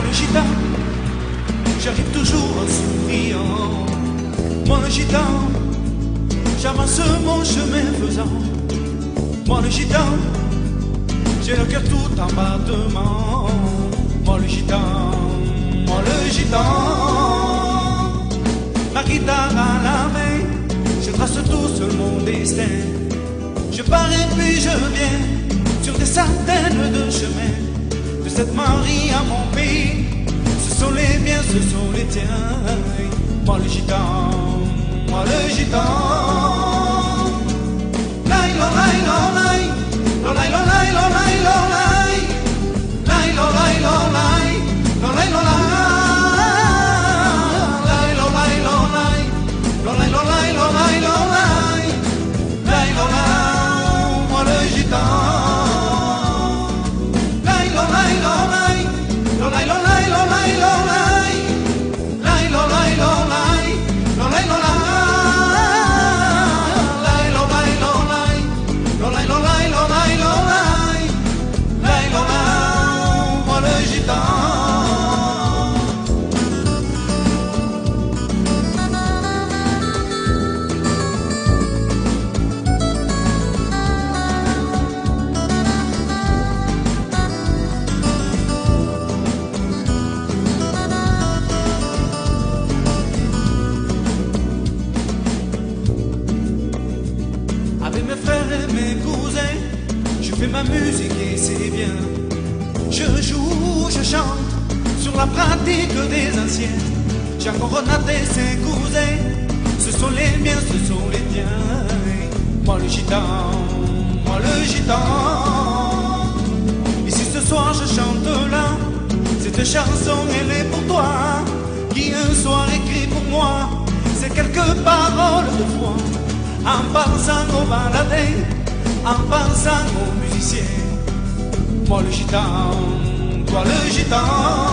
le gitan, j'arrive toujours en souriant. Moi le gitan, j'avance mon chemin faisant. Moi le gitan, j'ai le cœur tout en battement. Moi le gitan, moi le gitan. Ma guitare à la main, je trace tout seul mon destin. Je pars et puis je viens sur des centaines de chemins. De cette Marie à mon pays, ce sont les miens, ce sont les tiens. Moi le gitan, moi le gitan. Lai lo lai lo lai, lo lai lo lai lo lai lo lai, lai lo lai lo lai, lo lai lo lai, lai lo lai lo lai, lo lai lo lai lo lai lo lai, lai lo lai, moi le gitan. Lai lo lai lo lai, lo lai lo lai lo lai lo lai, lai lo lai lo lai, lo lai lo lai. Avec mes frères et mes cousins, je fais ma musique et c'est bien. Je joue, je chante sur la pratique des anciens. J'ai encore Renate et ses cousins, ce sont les miens, ce sont les tiens. Moi le gitan, moi le gitan. Ici ce soir je chante là, cette chanson elle est pour toi, qui un soir écrit pour moi, c'est quelques paroles de foi. En pensant aux baladins, en pensant aux musiciens. Moi le gitan, toi le gitan.